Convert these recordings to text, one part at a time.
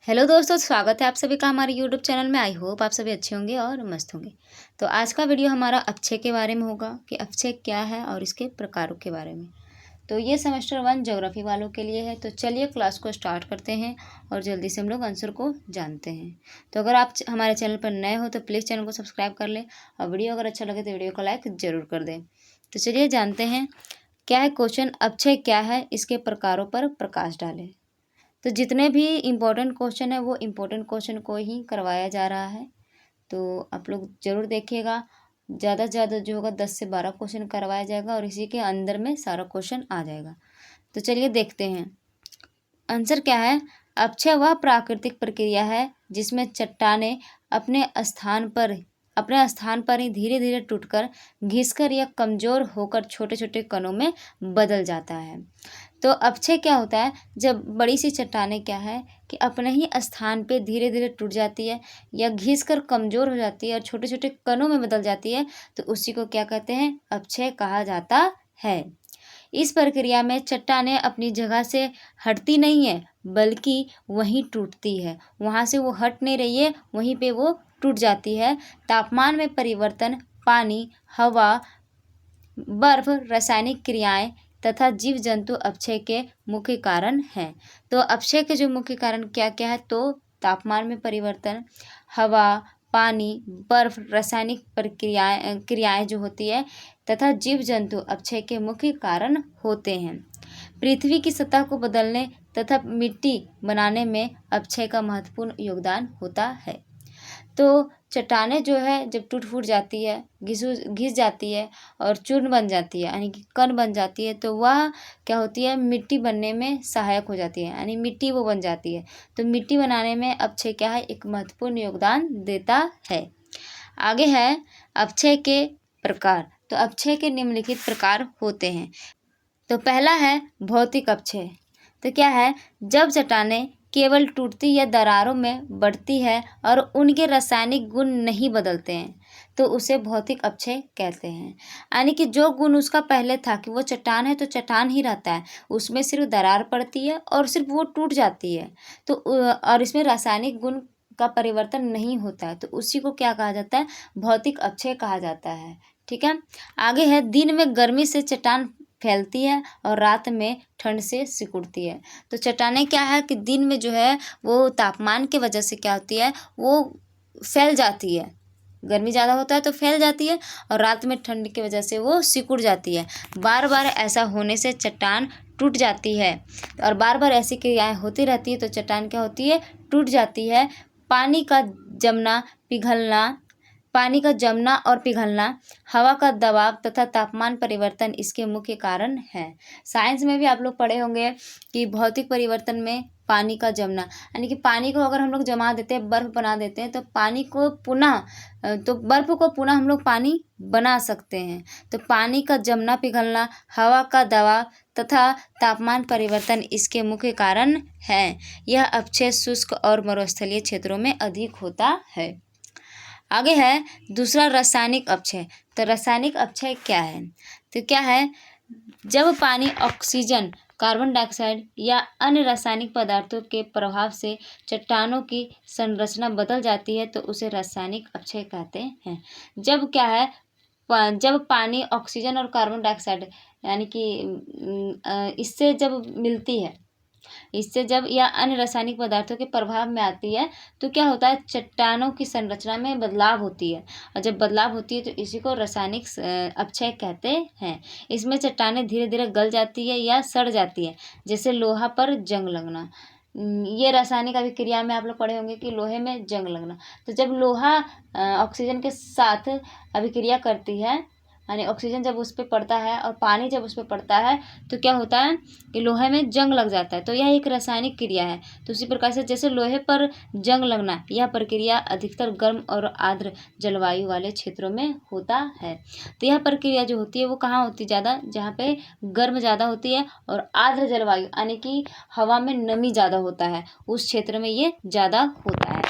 Hello दोस्तों, स्वागत है आप सभी का हमारे यूट्यूब चैनल में। आई होप आप सभी अच्छे होंगे और मस्त होंगे। तो आज का वीडियो हमारा अक्षय के बारे में होगा कि अक्षय क्या है और इसके प्रकारों के बारे में। तो ये सेमेस्टर 1 ज्योग्राफी वालों के लिए है। तो चलिए क्लास को स्टार्ट करते हैं और जल्दी से हम लोग आंसर को जानते हैं। तो अगर आप हमारे चैनल पर नए हो तो प्लीज़ चैनल को सब्सक्राइब कर लें और वीडियो अगर अच्छा लगे तो वीडियो को लाइक ज़रूर कर दें। तो चलिए जानते हैं क्या है क्वेश्चन, अक्षय क्या है, इसके प्रकारों पर प्रकाश डालें। तो जितने भी इम्पोर्टेंट क्वेश्चन है वो इम्पोर्टेंट क्वेश्चन को ही करवाया जा रहा है। तो आप लोग ज़रूर देखिएगा। ज़्यादा से ज़्यादा जो होगा 10 से 12 क्वेश्चन करवाया जाएगा और इसी के अंदर में सारा क्वेश्चन आ जाएगा। तो चलिए देखते हैं आंसर क्या है। अक्षय वह प्राकृतिक प्रक्रिया है जिसमें चट्टानें अपने स्थान पर ही धीरे धीरे टूटकर, घिसकर या कमज़ोर होकर छोटे छोटे कणों में बदल जाता है। तो अक्षय क्या होता है, जब बड़ी सी चट्टानें क्या है कि अपने ही स्थान पे धीरे धीरे टूट जाती है या घिसकर कमज़ोर हो जाती है और छोटे छोटे कणों में बदल जाती है, तो उसी को क्या कहते हैं, अक्षय कहा जाता है। इस प्रक्रिया में चट्टानें अपनी जगह से हटती नहीं है बल्कि वहीं टूटती है। वहाँ से वो हट नहीं रही है, वहीं पे वो टूट जाती है। तापमान में परिवर्तन, पानी, हवा, बर्फ, रासायनिक क्रियाएं तथा जीव जंतु अक्षय के मुख्य कारण हैं। तो अक्षय के जो मुख्य कारण क्या क्या है, तो तापमान में परिवर्तन, हवा, पानी, बर्फ, रासायनिक क्रियाएं जो होती है तथा जीव जंतु अक्षय के मुख्य कारण होते हैं। पृथ्वी की सतह को बदलने तथा मिट्टी बनाने में अक्षय का महत्वपूर्ण योगदान होता है। तो चट्टानें जो है जब टूट फूट जाती है, घिस जाती है और चूर्ण बन जाती है यानी कि कण बन जाती है, तो वह क्या होती है, मिट्टी बनने में सहायक हो जाती है, यानी मिट्टी वो बन जाती है। तो मिट्टी बनाने में अक्षय क्या है, एक महत्वपूर्ण योगदान देता है। आगे है अक्षय के प्रकार। तो अक्षय के निम्नलिखित प्रकार होते हैं। तो पहला है भौतिक अक्षय। तो क्या है, जब चट्टानें केवल टूटती या दरारों में बढ़ती है और उनके रासायनिक गुण नहीं बदलते हैं तो उसे भौतिक अक्षय कहते हैं। यानी कि जो गुण उसका पहले था कि वो चट्टान है तो चट्टान ही रहता है, उसमें सिर्फ दरार पड़ती है और सिर्फ वो टूट जाती है, तो और इसमें रासायनिक गुण का परिवर्तन नहीं होता है, तो उसी को क्या कहा जाता है, भौतिक अक्षय कहा जाता है। ठीक है। आगे है दिन में गर्मी से चट्टान फैलती है और रात में ठंड से सिकुड़ती है। तो चट्टानें क्या है कि दिन में जो है वो तापमान की वजह से क्या होती है, वो फैल जाती है, गर्मी ज़्यादा होता है तो फैल जाती है और रात में ठंड की वजह से वो सिकुड़ जाती है। बार बार ऐसा होने से चट्टान टूट जाती है और बार बार ऐसी क्रियाएं होती रहती है तो चट्टान क्या होती है, टूट जाती है। पानी का जमना और पिघलना, हवा का दबाव तथा तापमान परिवर्तन इसके मुख्य कारण हैं। साइंस में भी आप लोग पढ़े होंगे कि भौतिक परिवर्तन में पानी का जमना, यानी कि पानी को अगर हम लोग जमा देते हैं, बर्फ़ बना देते हैं, तो बर्फ़ को पुनः हम लोग पानी बना सकते हैं। तो पानी का जमना पिघलना, हवा का दबाव तथा तापमान परिवर्तन इसके मुख्य कारण हैं। यह अक्षय शुष्क और मरुस्थलीय क्षेत्रों में अधिक होता है। आगे है दूसरा रासायनिक अक्षय। तो रासायनिक अक्षय क्या है, तो क्या है, जब पानी, ऑक्सीजन, कार्बन डाइऑक्साइड या अन्य रासायनिक पदार्थों के प्रभाव से चट्टानों की संरचना बदल जाती है तो उसे रासायनिक अक्षय कहते हैं। जब क्या है, जब पानी, ऑक्सीजन और कार्बन डाइऑक्साइड यानी कि इससे जब मिलती है, इससे जब या अन्य रासायनिक पदार्थों के प्रभाव में आती है तो क्या होता है, चट्टानों की संरचना में बदलाव होती है और जब बदलाव होती है तो इसी को रासायनिक अक्षय कहते हैं। इसमें चट्टानें धीरे धीरे गल जाती है या सड़ जाती है, जैसे लोहा पर जंग लगना। ये रासायनिक अभिक्रिया में आप लोग पढ़े होंगे कि लोहे में जंग लगना। तो जब लोहा ऑक्सीजन के साथ अभिक्रिया करती है, यानी ऑक्सीजन जब उस पर पड़ता है और पानी जब उस पर पड़ता है तो क्या होता है कि लोहे में जंग लग जाता है। तो यह एक रासायनिक क्रिया है। तो उसी प्रकार से जैसे लोहे पर जंग लगना, यह प्रक्रिया अधिकतर गर्म और आर्द्र जलवायु वाले क्षेत्रों में होता है। तो यह प्रक्रिया जो होती है वो कहाँ होती है ज़्यादा, जहाँ पे गर्म ज़्यादा होती है और आर्द्र जलवायु यानी कि हवा में नमी ज़्यादा होता है, उस क्षेत्र में ये ज़्यादा होता है।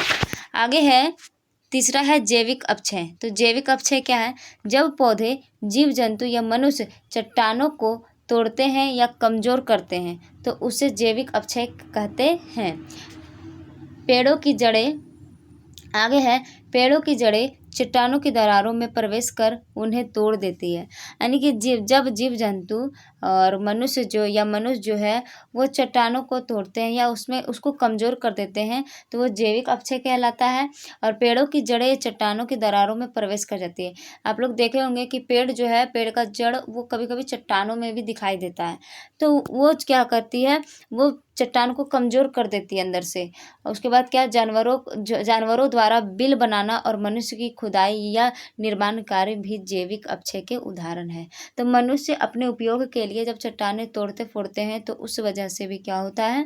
आगे है तीसरा है जैविक अक्षय। तो जैविक अक्षय क्या है, जब पौधे, जीव जंतु या मनुष्य चट्टानों को तोड़ते हैं या कमज़ोर करते हैं तो उसे जैविक अक्षय कहते हैं। पेड़ों की जड़ें आगे है, पेड़ों की जड़ें चट्टानों की दरारों में प्रवेश कर उन्हें तोड़ देती है। यानी कि जब जीव जंतु और मनुष्य जो है वो चट्टानों को तोड़ते हैं या उसमें उसको कमज़ोर कर देते हैं, तो वो जैविक अपक्षय कहलाता है। और पेड़ों की जड़ें चट्टानों की दरारों में प्रवेश कर जाती है। आप लोग देखे होंगे कि पेड़ जो है, पेड़ का जड़ वो कभी कभी चट्टानों में भी दिखाई देता है। तो वो क्या करती है, वो चट्टान को कमज़ोर कर देती है अंदर से। और उसके बाद क्या, जानवरों द्वारा बिल बनाना और मनुष्य की खुदाई या निर्माण कार्य भी जैविक अपक्षय के उदाहरण है। तो मनुष्य अपने उपयोग के लिए जब चट्टानें तोड़ते फोड़ते हैं तो उस वजह से भी क्या होता है,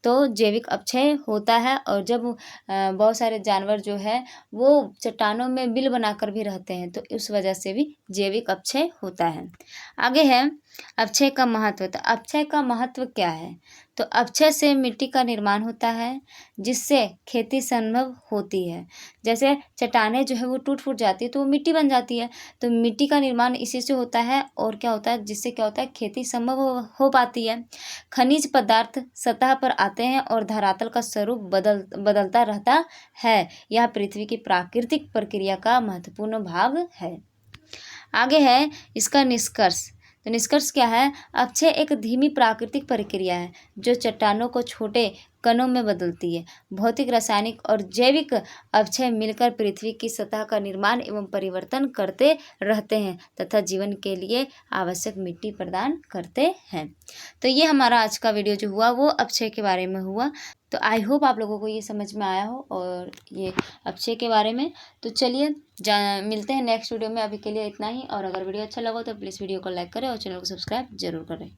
तो जैविक अपक्षय होता है। और जब बहुत सारे जानवर जो है वो चट्टानों में बिल बनाकर भी रहते हैं, तो उस वजह से भी जैविक अपक्षय होता है। आगे है अपक्षय का महत्व। तो अपक्षय का महत्व क्या है, तो अपक्षय से मिट्टी का निर्माण होता है जिससे खेती संभव होती है। जैसे चट्टानें जो है वो टूट फूट जाती है तो वो मिट्टी बन जाती है, तो मिट्टी का निर्माण इसी से होता है। और क्या होता है, जिससे क्या होता है, खेती संभव हो पाती है। खनिज पदार्थ सतह पर आते हैं और धरातल का स्वरूप बदलता रहता है। यह पृथ्वी की प्राकृतिक प्रक्रिया का महत्वपूर्ण भाग है। आगे है इसका निष्कर्ष। तो निष्कर्ष क्या है, अपक्षय एक धीमी प्राकृतिक प्रक्रिया है जो चट्टानों को छोटे कणों में बदलती है। भौतिक, रासायनिक और जैविक अपक्षय मिलकर पृथ्वी की सतह का निर्माण एवं परिवर्तन करते रहते हैं तथा जीवन के लिए आवश्यक मिट्टी प्रदान करते हैं। तो ये हमारा आज का वीडियो जो हुआ वो अपक्षय के बारे में हुआ। तो आई होप आप लोगों को ये समझ में आया हो और ये अपक्षय के बारे में। तो चलिए मिलते हैं नेक्स्ट वीडियो में। अभी के लिए इतना ही। और अगर वीडियो अच्छा लगा तो प्लीज़ वीडियो को लाइक करें और चैनल को सब्सक्राइब जरूर करें।